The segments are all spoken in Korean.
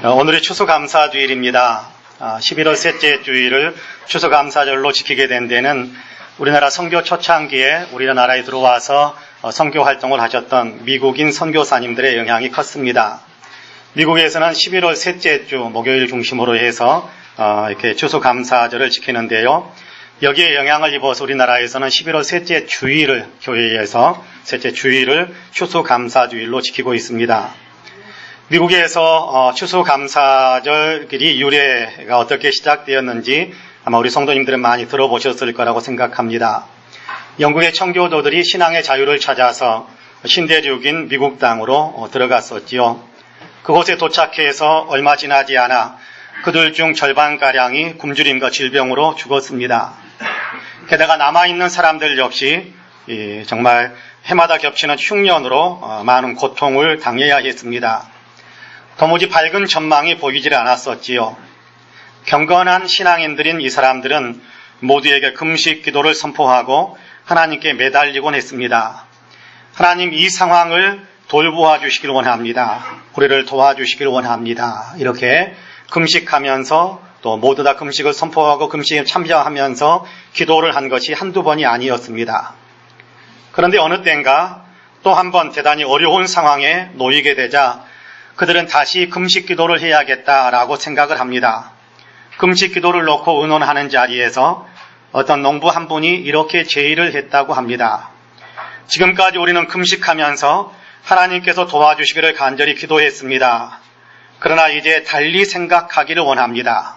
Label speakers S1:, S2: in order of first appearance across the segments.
S1: 오늘이 추수감사주일입니다. 11월 셋째 주일을 추수감사절로 지키게 된 데는 우리나라 선교 초창기에 우리나라에 들어와서 선교 활동을 하셨던 미국인 선교사님들의 영향이 컸습니다. 미국에서는 11월 셋째 주 목요일 중심으로 해서 이렇게 추수감사절을 지키는데요. 여기에 영향을 입어서 우리나라에서는 11월 셋째 주일을 교회에서 셋째 주일을 추수감사주일로 지키고 있습니다. 미국에서 추수감사절이 유래가 어떻게 시작되었는지 아마 우리 성도님들은 많이 들어보셨을 거라고 생각합니다. 영국의 청교도들이 신앙의 자유를 찾아서 신대륙인 미국 땅으로 들어갔었지요. 그곳에 도착해서 얼마 지나지 않아 그들 중 절반가량이 굶주림과 질병으로 죽었습니다. 게다가 남아있는 사람들 역시 정말 해마다 겹치는 흉년으로 많은 고통을 당해야 했습니다. 도무지 밝은 전망이 보이질 않았었지요. 경건한 신앙인들인 이 사람들은 모두에게 금식 기도를 선포하고 하나님께 매달리곤 했습니다. 하나님, 이 상황을 돌보아 주시길 원합니다. 우리를 도와주시길 원합니다. 이렇게 금식하면서 또 모두 다 금식을 선포하고 금식에 참여하면서 기도를 한 것이 한두 번이 아니었습니다. 그런데 어느 때인가 또 한 번 대단히 어려운 상황에 놓이게 되자 그들은 다시 금식 기도를 해야겠다라고 생각을 합니다. 금식 기도를 놓고 의논하는 자리에서 어떤 농부 한 분이 이렇게 제의를 했다고 합니다. 지금까지 우리는 금식하면서 하나님께서 도와주시기를 간절히 기도했습니다. 그러나 이제 달리 생각하기를 원합니다.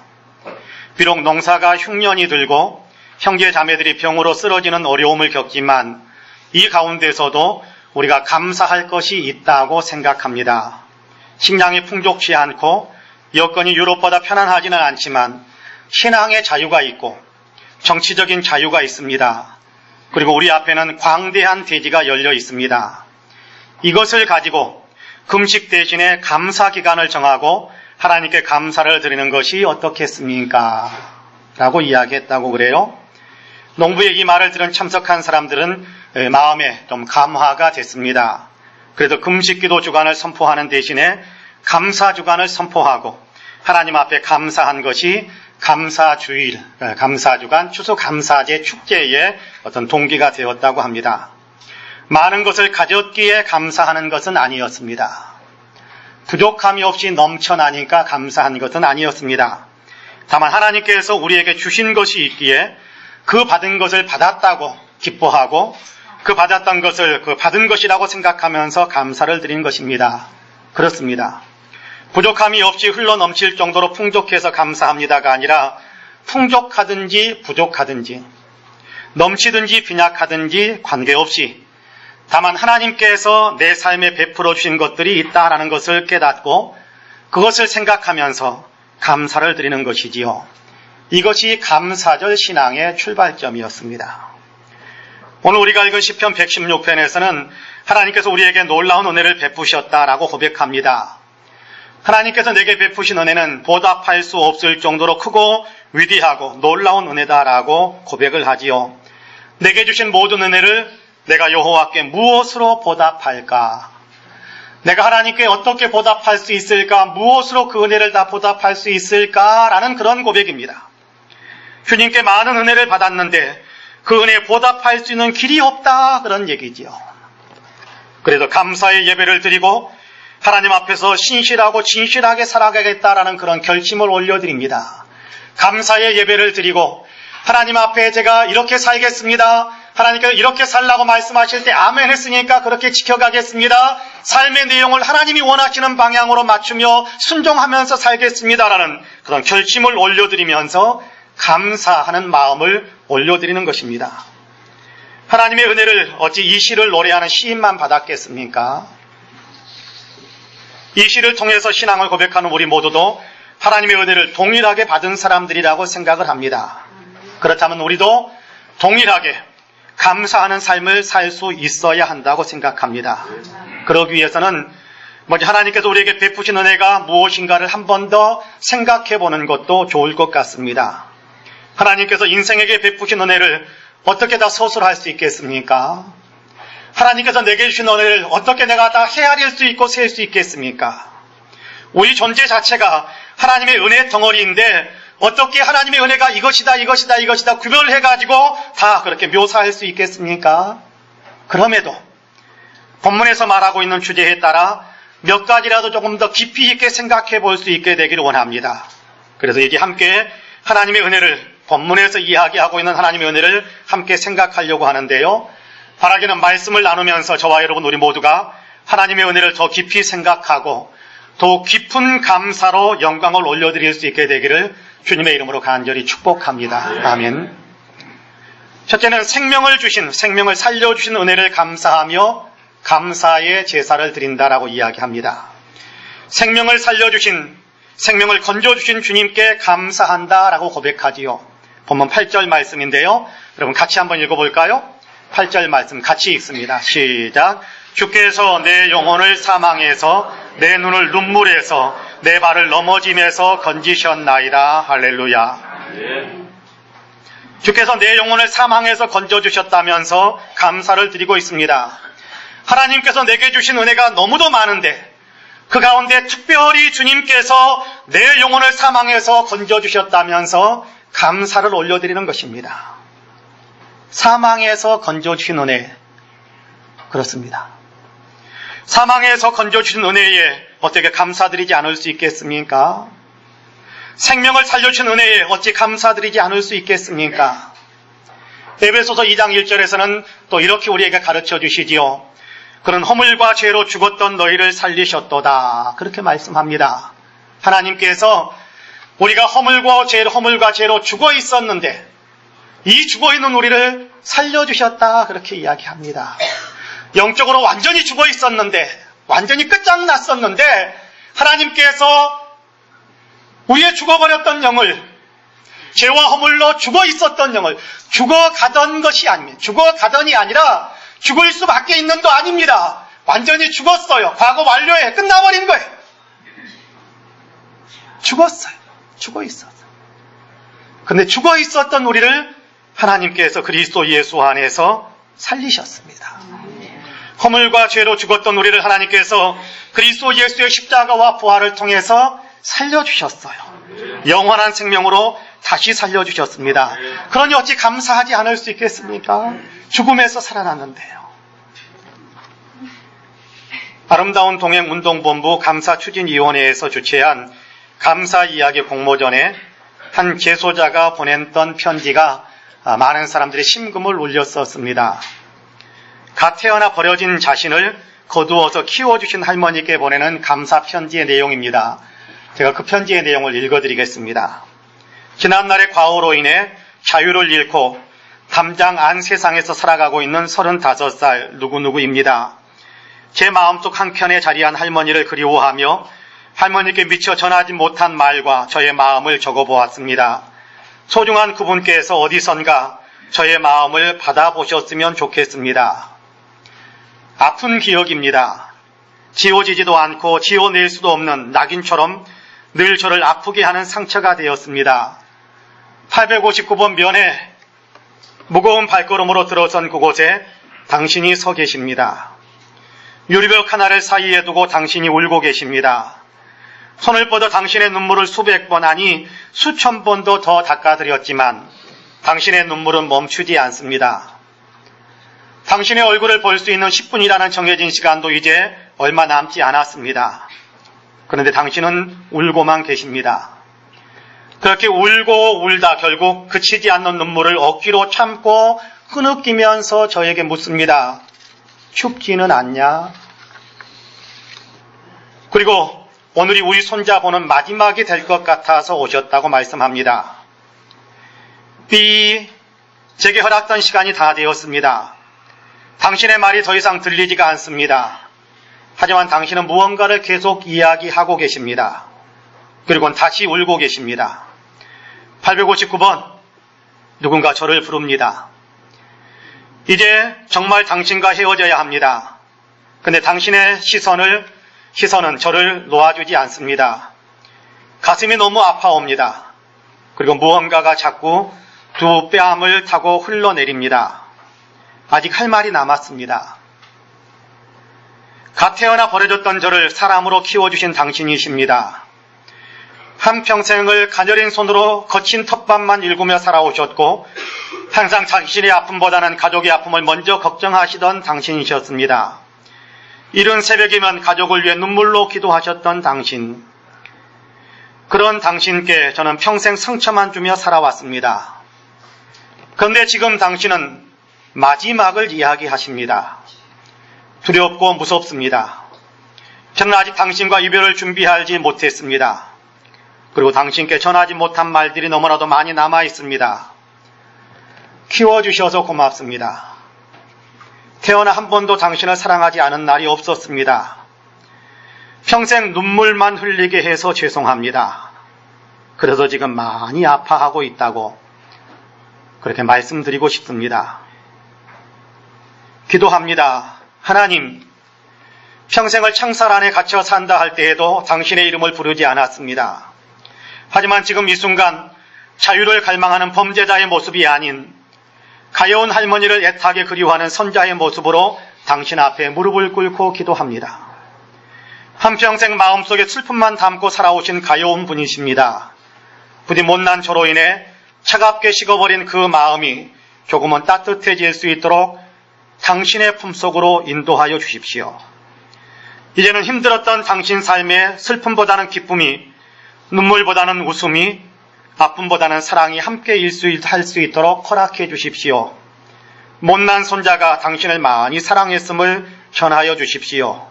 S1: 비록 농사가 흉년이 들고 형제 자매들이 병으로 쓰러지는 어려움을 겪지만 이 가운데서도 우리가 감사할 것이 있다고 생각합니다. 식량이 풍족치 않고 여건이 유럽보다 편안하지는 않지만 신앙의 자유가 있고 정치적인 자유가 있습니다. 그리고 우리 앞에는 광대한 대지가 열려 있습니다. 이것을 가지고 금식 대신에 감사 기간을 정하고 하나님께 감사를 드리는 것이 어떻겠습니까? 라고 이야기했다고 그래요. 농부의 이 말을 들은 참석한 사람들은 마음에 좀 감화가 됐습니다. 그래도 금식기도 주간을 선포하는 대신에 감사주간을 선포하고 하나님 앞에 감사한 것이 감사주일, 감사주간, 추수감사제 축제의 어떤 동기가 되었다고 합니다. 많은 것을 가졌기에 감사하는 것은 아니었습니다. 부족함이 없이 넘쳐나니까 감사한 것은 아니었습니다. 다만 하나님께서 우리에게 주신 것이 있기에 그 받은 것을 받았다고 기뻐하고 그 받았던 것을 그 받은 것이라고 생각하면서 감사를 드린 것입니다. 그렇습니다. 부족함이 없이 흘러넘칠 정도로 풍족해서 감사합니다가 아니라 풍족하든지 부족하든지 넘치든지 빈약하든지 관계없이 다만 하나님께서 내 삶에 베풀어 주신 것들이 있다라는 것을 깨닫고 그것을 생각하면서 감사를 드리는 것이지요. 이것이 감사절 신앙의 출발점이었습니다. 오늘 우리가 읽은 시편 116편에서는 하나님께서 우리에게 놀라운 은혜를 베푸셨다라고 고백합니다. 하나님께서 내게 베푸신 은혜는 보답할 수 없을 정도로 크고 위대하고 놀라운 은혜다라고 고백을 하지요. 내게 주신 모든 은혜를 내가 여호와께 무엇으로 보답할까? 내가 하나님께 어떻게 보답할 수 있을까? 무엇으로 그 은혜를 다 보답할 수 있을까라는 그런 고백입니다. 주님께 많은 은혜를 받았는데 그 은혜에 보답할 수 있는 길이 없다, 그런 얘기지요. 그래도 감사의 예배를 드리고 하나님 앞에서 신실하고 진실하게 살아가겠다라는 그런 결심을 올려드립니다. 감사의 예배를 드리고 하나님 앞에 제가 이렇게 살겠습니다. 하나님께서 이렇게 살라고 말씀하실 때 아멘 했으니까 그렇게 지켜가겠습니다. 삶의 내용을 하나님이 원하시는 방향으로 맞추며 순종하면서 살겠습니다라는 그런 결심을 올려드리면서 감사하는 마음을 올려드리는 것입니다. 하나님의 은혜를 어찌 이 시를 노래하는 시인만 받았겠습니까? 이 시를 통해서 신앙을 고백하는 우리 모두도 하나님의 은혜를 동일하게 받은 사람들이라고 생각을 합니다. 그렇다면 우리도 동일하게 감사하는 삶을 살 수 있어야 한다고 생각합니다. 그러기 위해서는 먼저 하나님께서 우리에게 베푸신 은혜가 무엇인가를 한 번 더 생각해 보는 것도 좋을 것 같습니다. 하나님께서 인생에게 베푸신 은혜를 어떻게 다 서술할 수 있겠습니까? 하나님께서 내게 주신 은혜를 어떻게 내가 다 헤아릴 수 있고 셀 수 있겠습니까? 우리 존재 자체가 하나님의 은혜 덩어리인데 어떻게 하나님의 은혜가 이것이다 구별해가지고 다 그렇게 묘사할 수 있겠습니까? 그럼에도 본문에서 말하고 있는 주제에 따라 몇 가지라도 조금 더 깊이 있게 생각해 볼 수 있게 되기를 원합니다. 그래서 이제 함께 하나님의 은혜를, 본문에서 이야기하고 있는 하나님의 은혜를 함께 생각하려고 하는데요. 바라기는 말씀을 나누면서 저와 여러분 우리 모두가 하나님의 은혜를 더 깊이 생각하고 더욱 깊은 감사로 영광을 올려드릴 수 있게 되기를 주님의 이름으로 간절히 축복합니다. 아멘. 첫째는 생명을 살려주신 은혜를 감사하며 감사의 제사를 드린다라고 이야기합니다. 생명을 살려주신, 생명을 건져주신 주님께 감사한다라고 고백하지요. 본문 8절 말씀인데요. 여러분 같이 한번 읽어볼까요? 8절 말씀 같이 읽습니다. 시작. 주께서 내 영혼을 사망에서 내 눈을 눈물에서 내 발을 넘어짐에서 건지셨나이다. 할렐루야. 주께서 내 영혼을 사망에서 건져주셨다면서 감사를 드리고 있습니다. 하나님께서 내게 주신 은혜가 너무도 많은데 그 가운데 특별히 주님께서 내 영혼을 사망에서 건져주셨다면서 감사를 올려드리는 것입니다. 사망에서 건져주신 은혜, 그렇습니다. 사망에서 건져주신 은혜에 어떻게 감사드리지 않을 수 있겠습니까? 생명을 살려주신 은혜에 어찌 감사드리지 않을 수 있겠습니까? 에베소서 2장 1절에서는 또 이렇게 우리에게 가르쳐 주시지요. 그는 허물과 죄로 죽었던 너희를 살리셨도다. 그렇게 말씀합니다. 하나님께서 우리가 허물과 죄로 죽어 있었는데 이 죽어 있는 우리를 살려주셨다. 그렇게 이야기합니다. 영적으로 완전히 죽어 있었는데, 완전히 끝장났었는데 하나님께서 우리의 죽어버렸던 영을, 죄와 허물로 죽어 있었던 영을, 죽어가던 것이 아닙니다. 죽어가던이 아니라 죽을 수밖에 있는도 아닙니다. 완전히 죽었어요. 과거 완료해. 끝나버린 거예요. 죽었어요. 죽어 있었어요. 근데 죽어 있었던 우리를 하나님께서 그리스도 예수 안에서 살리셨습니다. 허물과 죄로 죽었던 우리를 하나님께서 그리스도 예수의 십자가와 부활을 통해서 살려주셨어요. 영원한 생명으로 다시 살려주셨습니다. 그러니 어찌 감사하지 않을 수 있겠습니까? 죽음에서 살아났는데요. 아름다운 동행운동본부 감사추진위원회에서 주최한 감사 이야기 공모전에 한 개소자가 보냈던 편지가 많은 사람들의 심금을 울렸었습니다. 갓 태어나 버려진 자신을 거두어서 키워주신 할머니께 보내는 감사 편지의 내용입니다. 제가 그 편지의 내용을 읽어드리겠습니다. 지난날의 과오로 인해 자유를 잃고 담장 안 세상에서 살아가고 있는 35살 누구누구입니다. 제 마음속 한켠에 자리한 할머니를 그리워하며 할머니께 미처 전하지 못한 말과 저의 마음을 적어보았습니다. 소중한 그분께서 어디선가 저의 마음을 받아보셨으면 좋겠습니다. 아픈 기억입니다. 지워지지도 않고 지워낼 수도 없는 낙인처럼 늘 저를 아프게 하는 상처가 되었습니다. 859번 면에 무거운 발걸음으로 들어선 그곳에 당신이 서 계십니다. 유리벽 하나를 사이에 두고 당신이 울고 계십니다. 손을 뻗어 당신의 눈물을 수백 번 아니 수천 번도 더 닦아드렸지만 당신의 눈물은 멈추지 않습니다. 당신의 얼굴을 볼 수 있는 10분이라는 정해진 시간도 이제 얼마 남지 않았습니다. 그런데 당신은 울고만 계십니다. 그렇게 울고 울다 결국 그치지 않는 눈물을 억지로 참고 흐느끼면서 저에게 묻습니다. 춥지는 않냐? 그리고 오늘이 우리 손자 보는 마지막이 될 것 같아서 오셨다고 말씀합니다. 제게 허락된 시간이 다 되었습니다. 당신의 말이 더 이상 들리지가 않습니다. 하지만 당신은 무언가를 계속 이야기하고 계십니다. 그리고 다시 울고 계십니다. 859번, 누군가 저를 부릅니다. 이제 정말 당신과 헤어져야 합니다. 근데 당신의 시선은 저를 놓아주지 않습니다. 가슴이 너무 아파옵니다. 그리고 무언가가 자꾸 두 뺨을 타고 흘러내립니다. 아직 할 말이 남았습니다. 갓 태어나 버려졌던 저를 사람으로 키워주신 당신이십니다. 한평생을 가녀린 손으로 거친 텃밭만 일구며 살아오셨고 항상 자신의 아픔보다는 가족의 아픔을 먼저 걱정하시던 당신이셨습니다. 이른 새벽이면 가족을 위해 눈물로 기도하셨던 당신. 그런 당신께 저는 평생 상처만 주며 살아왔습니다. 그런데 지금 당신은 마지막을 이야기하십니다. 두렵고 무섭습니다. 저는 아직 당신과 이별을 준비하지 못했습니다. 그리고 당신께 전하지 못한 말들이 너무나도 많이 남아 있습니다. 키워주셔서 고맙습니다. 태어나 한 번도 당신을 사랑하지 않은 날이 없었습니다. 평생 눈물만 흘리게 해서 죄송합니다. 그래서 지금 많이 아파하고 있다고 그렇게 말씀드리고 싶습니다. 기도합니다. 하나님, 평생을 창살 안에 갇혀 산다 할 때에도 당신의 이름을 부르지 않았습니다. 하지만 지금 이 순간 자유를 갈망하는 범죄자의 모습이 아닌 가여운 할머니를 애타게 그리워하는 선자의 모습으로 당신 앞에 무릎을 꿇고 기도합니다. 한평생 마음속에 슬픔만 담고 살아오신 가여운 분이십니다. 부디 못난 저로 인해 차갑게 식어버린 그 마음이 조금은 따뜻해질 수 있도록 당신의 품속으로 인도하여 주십시오. 이제는 힘들었던 당신 삶에 슬픔보다는 기쁨이, 눈물보다는 웃음이, 아픔보다는 사랑이 함께 할 수 있도록 허락해 주십시오. 못난 손자가 당신을 많이 사랑했음을 전하여 주십시오.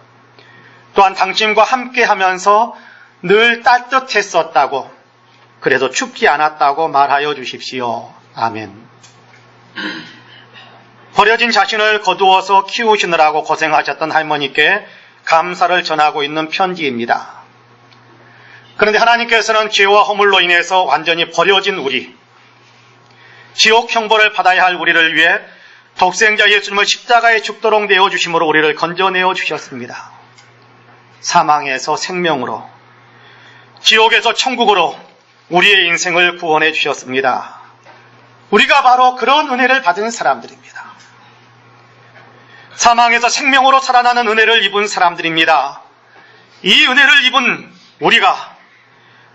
S1: 또한 당신과 함께 하면서 늘 따뜻했었다고, 그래도 춥지 않았다고 말하여 주십시오. 아멘. 버려진 자신을 거두어서 키우시느라고 고생하셨던 할머니께 감사를 전하고 있는 편지입니다. 그런데 하나님께서는 죄와 허물로 인해서 완전히 버려진 우리, 지옥 형벌을 받아야 할 우리를 위해 독생자 예수님을 십자가에 죽도록 내어주심으로 우리를 건져내어 주셨습니다. 사망에서 생명으로, 지옥에서 천국으로 우리의 인생을 구원해 주셨습니다. 우리가 바로 그런 은혜를 받은 사람들입니다. 사망에서 생명으로 살아나는 은혜를 입은 사람들입니다. 이 은혜를 입은 우리가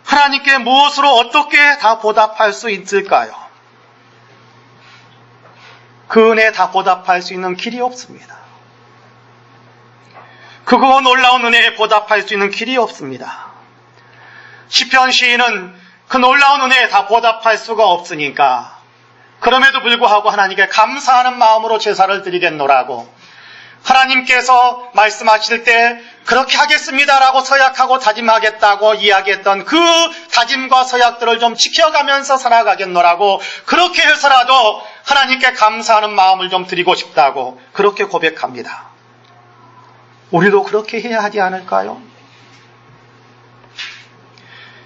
S1: 하나님께 무엇으로 어떻게 다 보답할 수 있을까요? 그 은혜에 다 보답할 수 있는 길이 없습니다. 그 놀라운 은혜에 보답할 수 있는 길이 없습니다. 시편 시인은 그 놀라운 은혜에 다 보답할 수가 없으니까 그럼에도 불구하고 하나님께 감사하는 마음으로 제사를 드리겠노라고 하나님께서 말씀하실 때 그렇게 하겠습니다라고 서약하고 다짐하겠다고 이야기했던 그 다짐과 서약들을 좀 지켜가면서 살아가겠노라고 그렇게 해서라도 하나님께 감사하는 마음을 좀 드리고 싶다고 그렇게 고백합니다. 우리도 그렇게 해야 하지 않을까요?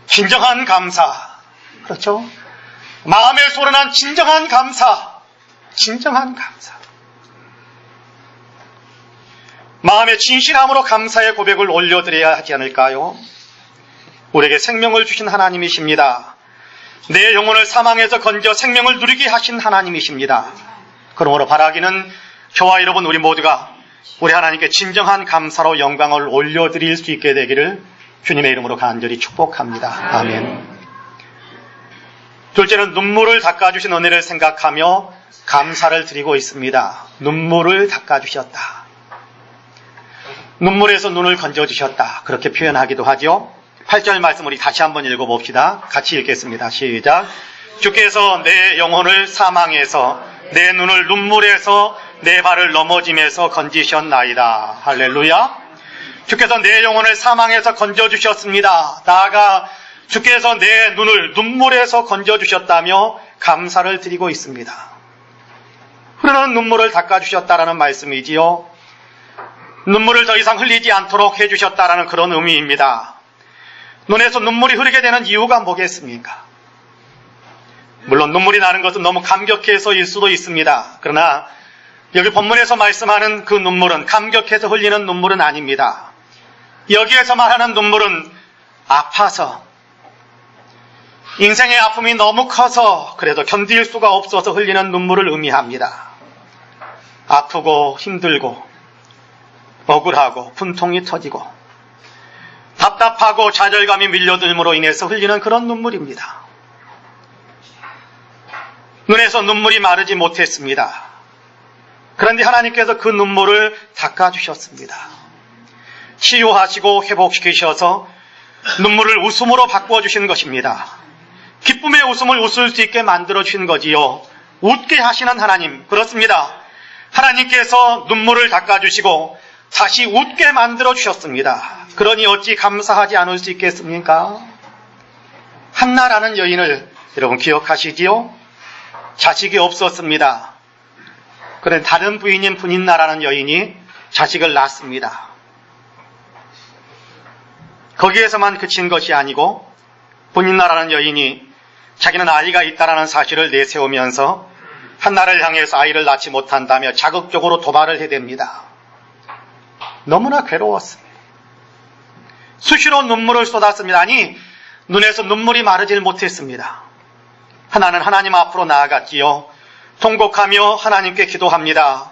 S1: 진정한 감사, 그렇죠? 마음에 솟아난 진정한 감사, 진정한 감사. 마음의 진실함으로 감사의 고백을 올려드려야 하지 않을까요? 우리에게 생명을 주신 하나님이십니다. 내 영혼을 사망에서 건져 생명을 누리게 하신 하나님이십니다. 그러므로 바라기는 저와 여러분 우리 모두가 우리 하나님께 진정한 감사로 영광을 올려드릴 수 있게 되기를 주님의 이름으로 간절히 축복합니다. 아멘. 둘째는 눈물을 닦아주신 은혜를 생각하며 감사를 드리고 있습니다. 눈물을 닦아주셨다. 눈물에서 눈을 건져주셨다. 그렇게 표현하기도 하죠. 8절 말씀 우리 다시 한번 읽어봅시다. 같이 읽겠습니다. 시작. 주께서 내 영혼을 사망에서 내 눈을 눈물에서 내 발을 넘어짐에서 건지셨나이다. 할렐루야. 주께서 내 영혼을 사망에서 건져주셨습니다. 나아가 주께서 내 눈을 눈물에서 건져주셨다며 감사를 드리고 있습니다. 흐르는 눈물을 닦아주셨다라는 말씀이지요. 눈물을 더 이상 흘리지 않도록 해주셨다라는 그런 의미입니다. 눈에서 눈물이 흐르게 되는 이유가 뭐겠습니까? 물론 눈물이 나는 것은 너무 감격해서일 수도 있습니다. 그러나 여기 본문에서 말씀하는 그 눈물은 감격해서 흘리는 눈물은 아닙니다. 여기에서 말하는 눈물은 아파서, 인생의 아픔이 너무 커서 그래도 견딜 수가 없어서 흘리는 눈물을 의미합니다. 아프고 힘들고 억울하고 분통이 터지고 답답하고 좌절감이 밀려들므로 인해서 흘리는 그런 눈물입니다. 눈에서 눈물이 마르지 못했습니다. 그런데 하나님께서 그 눈물을 닦아주셨습니다. 치유하시고 회복시키셔서 눈물을 웃음으로 바꾸어주신 것입니다. 기쁨의 웃음을 웃을 수 있게 만들어주신 거지요. 웃게 하시는 하나님, 그렇습니다. 하나님께서 눈물을 닦아주시고 다시 웃게 만들어주셨습니다. 그러니 어찌 감사하지 않을 수 있겠습니까? 한나라는 여인을 여러분 기억하시지요? 자식이 없었습니다. 그런데 다른 부인인 분인나라는 여인이 자식을 낳습니다. 거기에서만 그친 것이 아니고 분인나라는 여인이 자기는 아이가 있다라는 사실을 내세우면서 한나를 향해서 아이를 낳지 못한다며 자극적으로 도발을 해댑니다. 너무나 괴로웠습니다. 수시로 눈물을 쏟았습니다. 아니, 눈에서 눈물이 마르질 못했습니다. 하나는 하나님 앞으로 나아갔지요. 통곡하며 하나님께 기도합니다.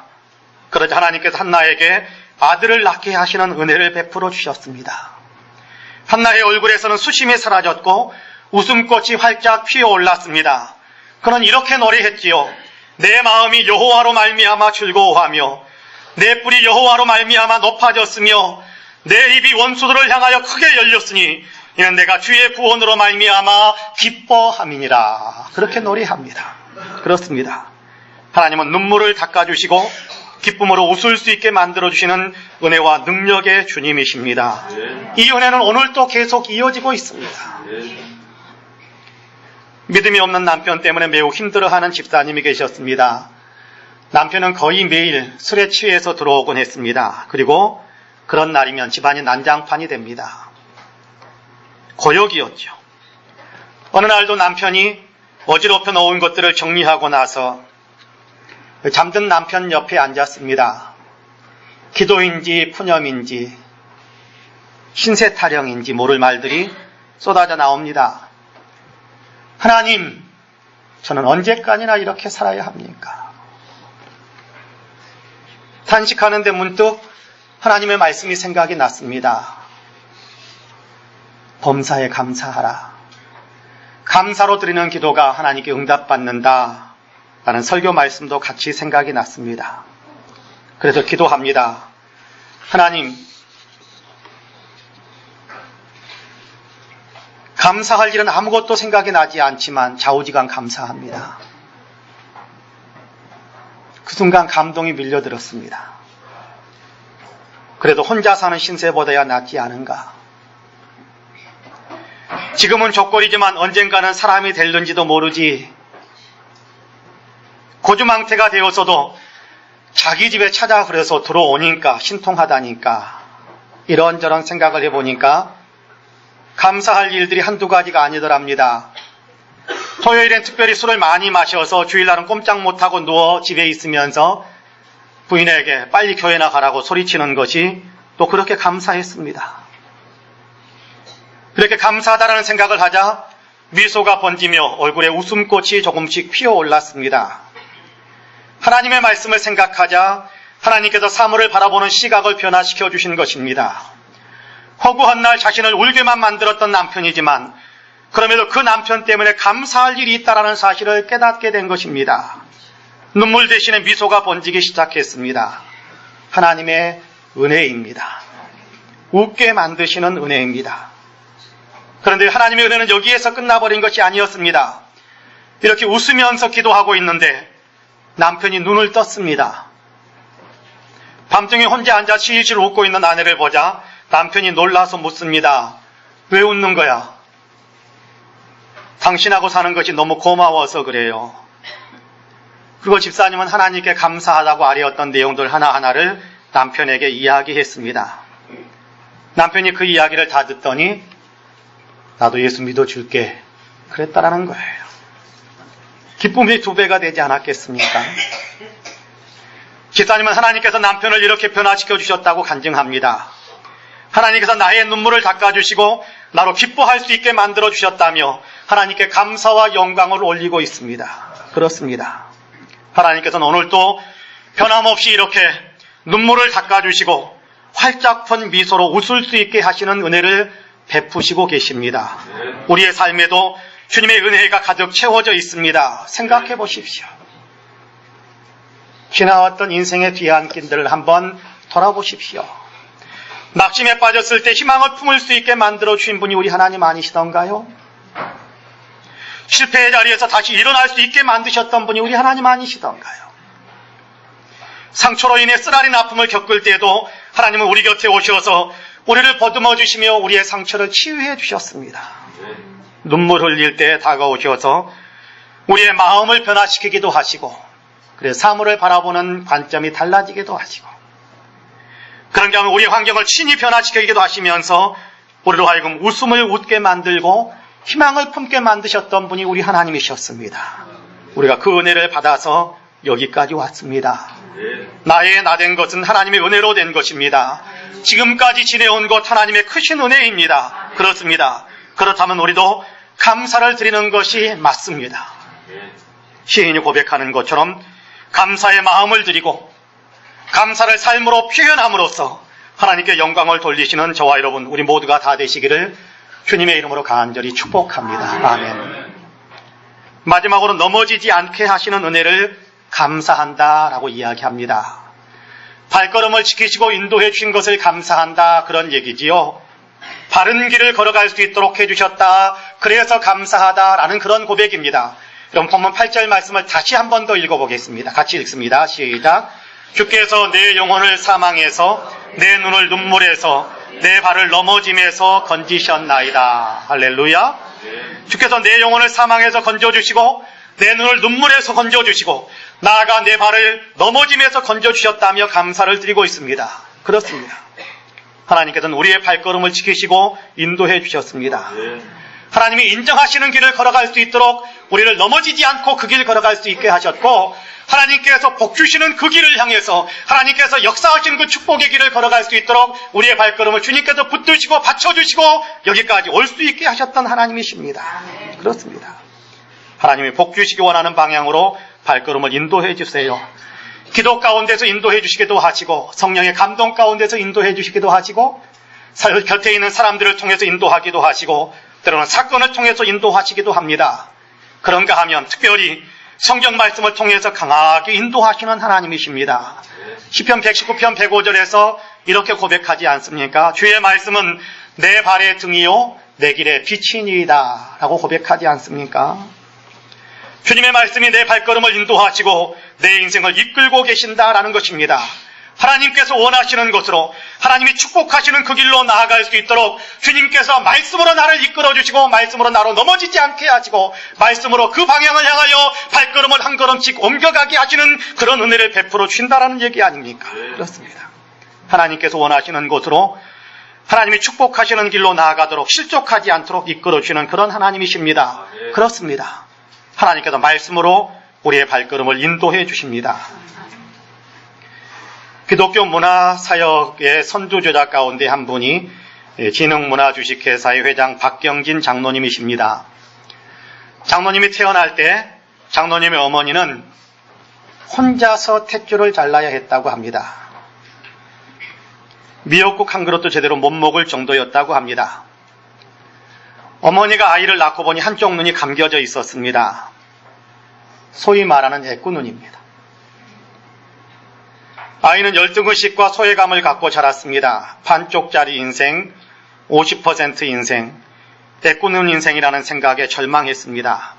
S1: 그러자 하나님께서 한나에게 아들을 낳게 하시는 은혜를 베풀어 주셨습니다. 한나의 얼굴에서는 수심이 사라졌고 웃음꽃이 활짝 피어올랐습니다. 그는 이렇게 노래했지요. 내 마음이 여호와로 말미암아 즐거워하며 내 뿔이 여호와로 말미암아 높아졌으며 내 입이 원수들을 향하여 크게 열렸으니 이는 내가 주의 구원으로 말미암아 기뻐함이니라. 그렇게 노래합니다. 그렇습니다. 하나님은 눈물을 닦아주시고 기쁨으로 웃을 수 있게 만들어주시는 은혜와 능력의 주님이십니다. 이 은혜는 오늘도 계속 이어지고 있습니다. 믿음이 없는 남편 때문에 매우 힘들어하는 집사님이 계셨습니다. 남편은 거의 매일 술에 취해서 들어오곤 했습니다. 그리고 그런 날이면 집안이 난장판이 됩니다. 고역이었죠. 어느 날도 남편이 어지럽혀 놓은 것들을 정리하고 나서 잠든 남편 옆에 앉았습니다. 기도인지 푸념인지 신세 타령인지 모를 말들이 쏟아져 나옵니다. 하나님, 저는 언제까지나 이렇게 살아야 합니까? 탄식하는데 문득 하나님의 말씀이 생각이 났습니다. 범사에 감사하라. 감사로 드리는 기도가 하나님께 응답받는다. 라는 설교 말씀도 같이 생각이 났습니다. 그래서 기도합니다. 하나님, 감사할 일은 아무것도 생각이 나지 않지만 좌우지간 감사합니다. 그 순간 감동이 밀려들었습니다. 그래도 혼자 사는 신세보다야 낫지 않은가. 지금은 족골이지만 언젠가는 사람이 될는지도 모르지. 고주망태가 되어서도 자기 집에 찾아 그래서 들어오니까 신통하다니까 이런저런 생각을 해보니까 감사할 일들이 한두 가지가 아니더랍니다. 토요일엔 특별히 술을 많이 마셔서 주일날은 꼼짝 못하고 누워 집에 있으면서 부인에게 빨리 교회나 가라고 소리치는 것이 또 그렇게 감사했습니다. 그렇게 감사하다는 생각을 하자 미소가 번지며 얼굴에 웃음꽃이 조금씩 피어올랐습니다. 하나님의 말씀을 생각하자 하나님께서 사물을 바라보는 시각을 변화시켜 주신 것입니다. 허구한 날 자신을 울게만 만들었던 남편이지만 그럼에도 그 남편 때문에 감사할 일이 있다는 사실을 깨닫게 된 것입니다. 눈물 대신에 미소가 번지기 시작했습니다. 하나님의 은혜입니다. 웃게 만드시는 은혜입니다. 그런데 하나님의 은혜는 여기에서 끝나버린 것이 아니었습니다. 이렇게 웃으면서 기도하고 있는데 남편이 눈을 떴습니다. 밤중에 혼자 앉아 실실 웃고 있는 아내를 보자 남편이 놀라서 묻습니다. 왜 웃는 거야? 당신하고 사는 것이 너무 고마워서 그래요. 그리고 집사님은 하나님께 감사하다고 아뢰었던 내용들 하나하나를 남편에게 이야기했습니다. 남편이 그 이야기를 다 듣더니 나도 예수 믿어줄게 그랬다라는 거예요. 기쁨이 2배가 되지 않았겠습니까? 집사님은 하나님께서 남편을 이렇게 변화시켜 주셨다고 간증합니다. 하나님께서 나의 눈물을 닦아주시고 나로 기뻐할 수 있게 만들어 주셨다며 하나님께 감사와 영광을 올리고 있습니다. 그렇습니다. 하나님께서는 오늘도 변함없이 이렇게 눈물을 닦아주시고 활짝 편 미소로 웃을 수 있게 하시는 은혜를 베푸시고 계십니다. 우리의 삶에도 주님의 은혜가 가득 채워져 있습니다. 생각해 보십시오. 지나왔던 인생의 뒤안길들을 한번 돌아보십시오. 낙심에 빠졌을 때 희망을 품을 수 있게 만들어 주신 분이 우리 하나님 아니시던가요? 실패의 자리에서 다시 일어날 수 있게 만드셨던 분이 우리 하나님 아니시던가요? 상처로 인해 쓰라린 아픔을 겪을 때에도 하나님은 우리 곁에 오셔서 우리를 보듬어 주시며 우리의 상처를 치유해 주셨습니다. 눈물 흘릴 때 다가오셔서 우리의 마음을 변화시키기도 하시고, 그래서 사물을 바라보는 관점이 달라지기도 하시고, 그런 경우 우리 환경을 친히 변화시키기도 하시면서 우리로 하여금 웃음을 웃게 만들고 희망을 품게 만드셨던 분이 우리 하나님이셨습니다. 우리가 그 은혜를 받아서 여기까지 왔습니다. 나의 나된 것은 하나님의 은혜로 된 것입니다. 지금까지 지내온 것 하나님의 크신 은혜입니다. 그렇습니다. 그렇다면 우리도 감사를 드리는 것이 맞습니다. 시인이 고백하는 것처럼 감사의 마음을 드리고 감사를 삶으로 표현함으로써 하나님께 영광을 돌리시는 저와 여러분, 우리 모두가 다 되시기를 주님의 이름으로 간절히 축복합니다. 아멘. 마지막으로 넘어지지 않게 하시는 은혜를 감사한다라고 이야기합니다. 발걸음을 지키시고 인도해 주신 것을 감사한다, 그런 얘기지요. 바른 길을 걸어갈 수 있도록 해주셨다, 그래서 감사하다라는 그런 고백입니다. 그럼 본문 8절 말씀을 다시 한 번 더 읽어보겠습니다. 같이 읽습니다. 시작. 주께서 내 영혼을 사망에서 내 눈을 눈물에서 내 발을 넘어짐에서 건지셨나이다. 할렐루야. 주께서 내 영혼을 사망에서 건져주시고 내 눈을 눈물에서 건져주시고 나아가 내 발을 넘어짐에서 건져주셨다며 감사를 드리고 있습니다. 그렇습니다. 하나님께서는 우리의 발걸음을 지키시고 인도해 주셨습니다. 하나님이 인정하시는 길을 걸어갈 수 있도록 우리를 넘어지지 않고 그 길 걸어갈 수 있게 하셨고, 하나님께서 복 주시는 그 길을 향해서 하나님께서 역사하시는 그 축복의 길을 걸어갈 수 있도록 우리의 발걸음을 주님께서 붙드시고 받쳐주시고 여기까지 올 수 있게 하셨던 하나님이십니다. 그렇습니다. 하나님이 복 주시기 원하는 방향으로 발걸음을 인도해 주세요. 기도 가운데서 인도해 주시기도 하시고 성령의 감동 가운데서 인도해 주시기도 하시고 곁에 있는 사람들을 통해서 인도하기도 하시고 때로는 사건을 통해서 인도하시기도 합니다. 그런가 하면 특별히 성경 말씀을 통해서 강하게 인도하시는 하나님이십니다. 시편 119편 105절에서 이렇게 고백하지 않습니까? 주의 말씀은 내 발의 등이요 내 길의 빛이니이다 라고 고백하지 않습니까? 주님의 말씀이 내 발걸음을 인도하시고 내 인생을 이끌고 계신다라는 것입니다. 하나님께서 원하시는 것으로 하나님이 축복하시는 그 길로 나아갈 수 있도록 주님께서 말씀으로 나를 이끌어주시고 말씀으로 나로 넘어지지 않게 하시고 말씀으로 그 방향을 향하여 발걸음을 한 걸음씩 옮겨가게 하시는 그런 은혜를 베풀어 주신다라는 얘기 아닙니까? 그렇습니다. 하나님께서 원하시는 곳으로 하나님이 축복하시는 길로 나아가도록 실족하지 않도록 이끌어주시는 그런 하나님이십니다. 그렇습니다. 하나님께서 말씀으로 우리의 발걸음을 인도해 주십니다. 기독교 문화사역의 선두주자 가운데 한 분이 진흥문화주식회사의 회장 박경진 장로님이십니다. 장로님이 태어날 때 장로님의 어머니는 혼자서 탯줄을 잘라야 했다고 합니다. 미역국 한 그릇도 제대로 못 먹을 정도였다고 합니다. 어머니가 아이를 낳고 보니 한쪽 눈이 감겨져 있었습니다. 소위 말하는 애꾸눈입니다. 아이는 열등의식과 소외감을 갖고 자랐습니다. 반쪽짜리 인생, 50% 인생, 애꾸눈 인생이라는 생각에 절망했습니다.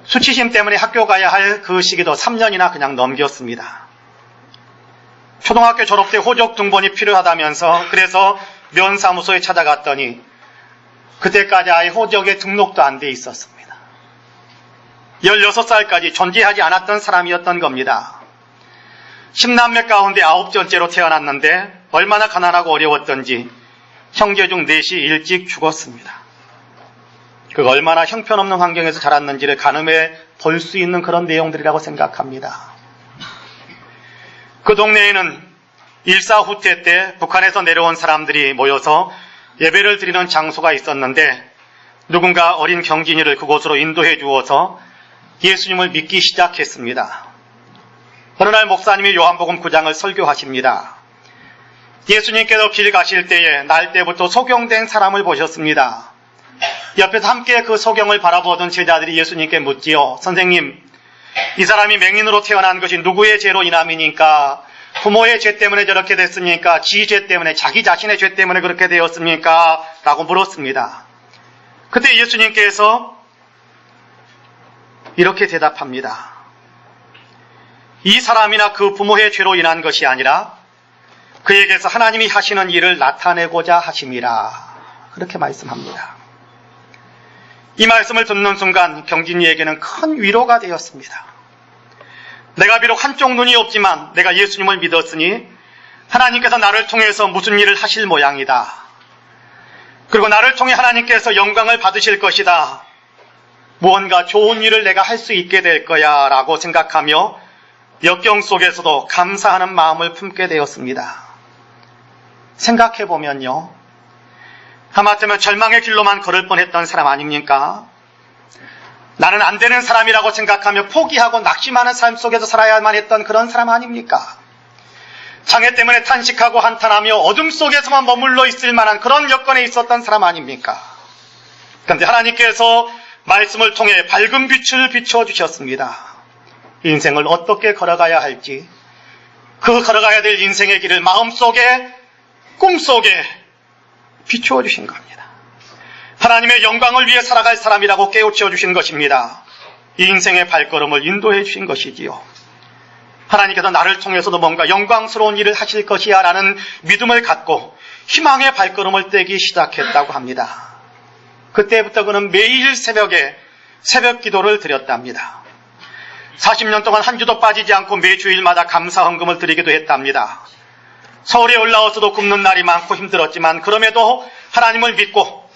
S1: 수치심 때문에 학교 가야 할 그 시기도 3년이나 그냥 넘겼습니다. 초등학교 졸업 때 호적 등본이 필요하다면서 그래서 면사무소에 찾아갔더니 그때까지 아이 호적에 등록도 안 돼 있었습니다. 16살까지 존재하지 않았던 사람이었던 겁니다. 10남매 가운데 9번째로 태어났는데 얼마나 가난하고 어려웠던지 형제 중 넷이 일찍 죽었습니다. 그가 얼마나 형편없는 환경에서 자랐는지를 가늠해 볼 수 있는 그런 내용들이라고 생각합니다. 그 동네에는 일사후퇴 때 북한에서 내려온 사람들이 모여서 예배를 드리는 장소가 있었는데 누군가 어린 경진이를 그곳으로 인도해 주어서 예수님을 믿기 시작했습니다. 어느 날 목사님이 요한복음 9장을 설교하십니다. 예수님께서 길 가실 때에 날 때부터 소경된 사람을 보셨습니다. 옆에서 함께 그 소경을 바라보던 제자들이 예수님께 묻지요. 선생님, 이 사람이 맹인으로 태어난 것이 누구의 죄로 인함이니까? 부모의 죄 때문에 저렇게 됐습니까? 지 죄 때문에, 자기 자신의 죄 때문에 그렇게 되었습니까? 라고 물었습니다. 그때 예수님께서 이렇게 대답합니다. 이 사람이나 그 부모의 죄로 인한 것이 아니라 그에게서 하나님이 하시는 일을 나타내고자 하심이라. 그렇게 말씀합니다. 이 말씀을 듣는 순간 경진이에게는 큰 위로가 되었습니다. 내가 비록 한쪽 눈이 없지만 내가 예수님을 믿었으니 하나님께서 나를 통해서 무슨 일을 하실 모양이다. 그리고 나를 통해 하나님께서 영광을 받으실 것이다. 무언가 좋은 일을 내가 할 수 있게 될 거야 라고 생각하며 역경 속에서도 감사하는 마음을 품게 되었습니다. 생각해보면요, 하마터면 절망의 길로만 걸을 뻔했던 사람 아닙니까? 나는 안 되는 사람이라고 생각하며 포기하고 낙심하는 삶 속에서 살아야만 했던 그런 사람 아닙니까? 장애 때문에 탄식하고 한탄하며 어둠 속에서만 머물러 있을 만한 그런 여건에 있었던 사람 아닙니까? 그런데 하나님께서 말씀을 통해 밝은 빛을 비춰주셨습니다. 인생을 어떻게 걸어가야 할지, 그 걸어가야 될 인생의 길을 마음속에, 꿈속에 비추어 주신 겁니다. 하나님의 영광을 위해 살아갈 사람이라고 깨우쳐 주신 것입니다. 이 인생의 발걸음을 인도해 주신 것이지요. 하나님께서 나를 통해서도 뭔가 영광스러운 일을 하실 것이야 라는 믿음을 갖고 희망의 발걸음을 떼기 시작했다고 합니다. 그때부터 그는 매일 새벽에 새벽 기도를 드렸답니다. 40년 동안 한 주도 빠지지 않고 매주일마다 감사 헌금을 드리기도 했답니다. 서울에 올라와서도 굶는 날이 많고 힘들었지만 그럼에도 하나님을 믿고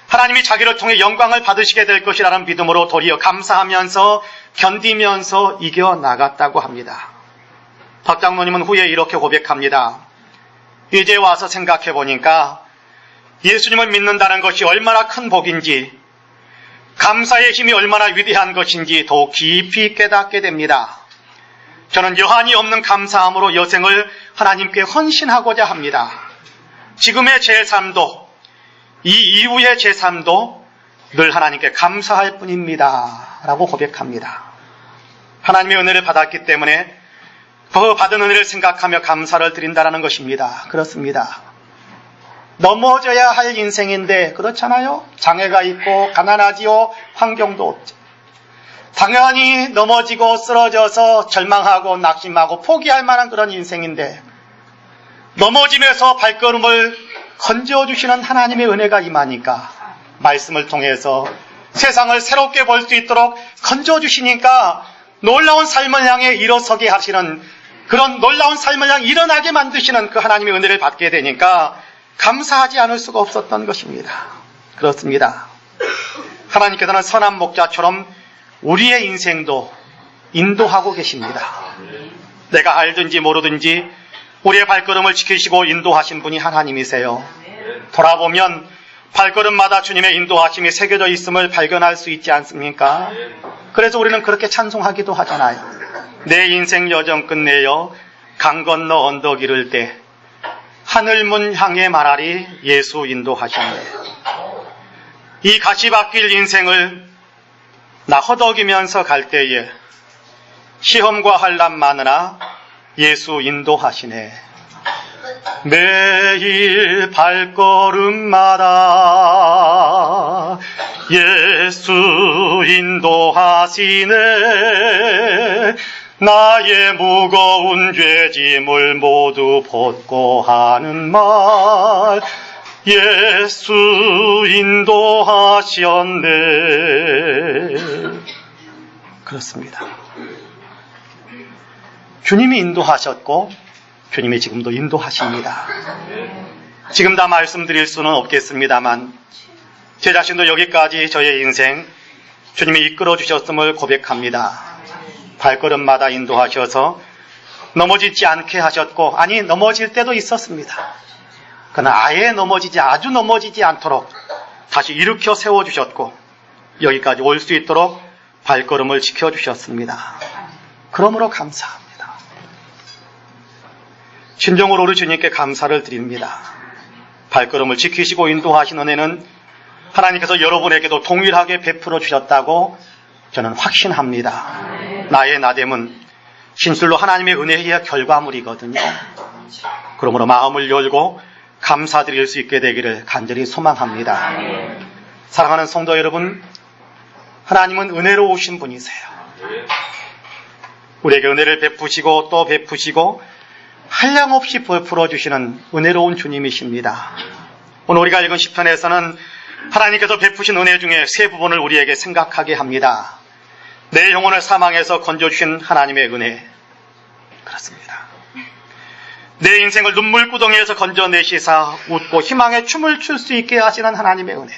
S1: 하나님이 자기를 통해 영광을 받으시게 될 것이라는 믿음으로 도리어 감사하면서 견디면서 이겨나갔다고 합니다. 박 장로님은 후에 이렇게 고백합니다. 이제 와서 생각해 보니까 예수님을 믿는다는 것이 얼마나 큰 복인지, 감사의 힘이 얼마나 위대한 것인지 더욱 깊이 깨닫게 됩니다. 저는 여한이 없는 감사함으로 여생을 하나님께 헌신하고자 합니다. 지금의 제 삶도 이 이후의 제 삶도 늘 하나님께 감사할 뿐입니다. 라고 고백합니다. 하나님의 은혜를 받았기 때문에 그 받은 은혜를 생각하며 감사를 드린다는 것입니다. 그렇습니다. 넘어져야 할 인생인데 그렇잖아요. 장애가 있고 가난하지요. 환경도 없죠. 당연히 넘어지고 쓰러져서 절망하고 낙심하고 포기할 만한 그런 인생인데 넘어지면서 발걸음을 건져주시는 하나님의 은혜가 임하니까 말씀을 통해서 세상을 새롭게 볼 수 있도록 건져주시니까 놀라운 삶을 향해 일어서게 하시는, 그런 놀라운 삶을 향해 일어나게 만드시는 그 하나님의 은혜를 받게 되니까 감사하지 않을 수가 없었던 것입니다. 그렇습니다. 하나님께서는 선한 목자처럼 우리의 인생도 인도하고 계십니다. 내가 알든지 모르든지 우리의 발걸음을 지키시고 인도하신 분이 하나님이세요. 돌아보면 발걸음마다 주님의 인도하심이 새겨져 있음을 발견할 수 있지 않습니까? 그래서 우리는 그렇게 찬송하기도 하잖아요. 내 인생 여정 끝내어 강 건너 언덕 이를 때 하늘문 향해 말하리 예수 인도하시네. 이 가시밭길 인생을 나 허덕이면서 갈 때에 시험과 환난 많으나 예수 인도하시네. 매일 발걸음마다 예수 인도하시네. 나의 무거운 죄짐을 모두 벗고 하는 말 예수 인도하셨네. 그렇습니다. 주님이 인도하셨고 주님이 지금도 인도하십니다. 지금 다 말씀드릴 수는 없겠습니다만 제 자신도 여기까지 저의 인생 주님이 이끌어 주셨음을 고백합니다. 발걸음마다 인도하셔서 넘어지지 않게 하셨고, 아니 넘어질 때도 있었습니다. 그러나 아주 넘어지지 않도록 다시 일으켜 세워주셨고 여기까지 올 수 있도록 발걸음을 지켜주셨습니다. 그러므로 감사합니다. 진정으로 우리 주님께 감사를 드립니다. 발걸음을 지키시고 인도하신 은혜는 하나님께서 여러분에게도 동일하게 베풀어 주셨다고 저는 확신합니다. 나의 나됨은 진실로 하나님의 은혜의 결과물이거든요. 그러므로 마음을 열고 감사드릴 수 있게 되기를 간절히 소망합니다. 사랑하는 성도 여러분, 하나님은 은혜로우신 분이세요. 우리에게 은혜를 베푸시고 또 베푸시고 한량없이 베풀어 주시는 은혜로운 주님이십니다. 오늘 우리가 읽은 시편에서는 하나님께서 베푸신 은혜 중에 세 부분을 우리에게 생각하게 합니다. 내 영혼을 사망에서 건져주신 하나님의 은혜, 그렇습니다. 내 인생을 눈물구덩이에서 건져내시사 웃고 희망의 춤을 출 수 있게 하시는 하나님의 은혜,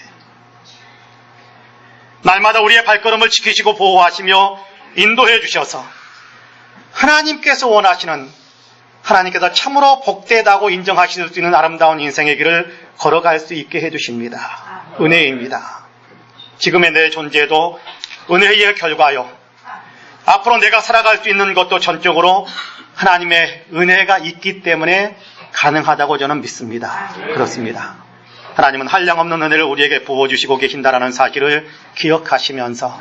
S1: 날마다 우리의 발걸음을 지키시고 보호하시며 인도해 주셔서 하나님께서 원하시는, 하나님께서 참으로 복되다고 인정하실 수 있는 아름다운 인생의 길을 걸어갈 수 있게 해주십니다. 은혜입니다. 지금의 내 존재도 은혜의 결과요, 앞으로 내가 살아갈 수 있는 것도 전적으로 하나님의 은혜가 있기 때문에 가능하다고 저는 믿습니다. 그렇습니다. 하나님은 한량없는 은혜를 우리에게 부어주시고 계신다라는 사실을 기억하시면서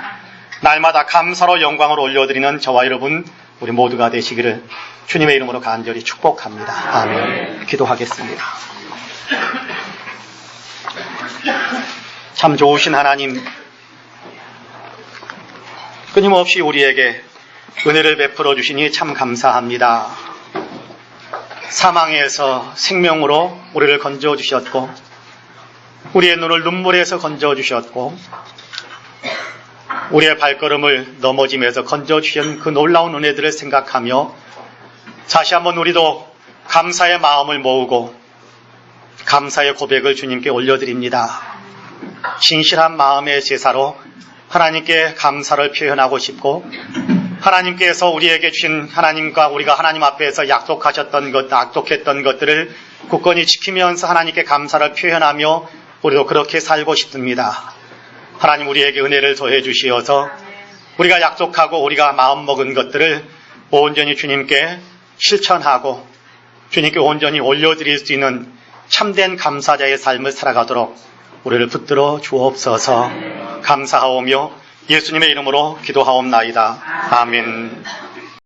S1: 날마다 감사로 영광을 올려드리는 저와 여러분 우리 모두가 되시기를 주님의 이름으로 간절히 축복합니다. 아멘. 기도하겠습니다. 참 좋으신 하나님, 끊임없이 우리에게 은혜를 베풀어 주시니 참 감사합니다. 사망에서 생명으로 우리를 건져 주셨고, 우리의 눈을 눈물에서 건져 주셨고, 우리의 발걸음을 넘어짐에서 건져 주신 그 놀라운 은혜들을 생각하며 다시 한번 우리도 감사의 마음을 모으고 감사의 고백을 주님께 올려드립니다. 진실한 마음의 제사로 하나님께 감사를 표현하고 싶고, 하나님께서 우리에게 주신, 하나님과 우리가 하나님 앞에서 약속하셨던 것, 약속했던 것들을 굳건히 지키면서 하나님께 감사를 표현하며 우리도 그렇게 살고 싶습니다. 하나님 우리에게 은혜를 더해 주시어서 우리가 약속하고 우리가 마음먹은 것들을 온전히 주님께 실천하고 주님께 온전히 올려드릴 수 있는 참된 감사자의 삶을 살아가도록 우리를 붙들어 주옵소서. 감사하오며 예수님의 이름으로 기도하옵나이다. 아멘.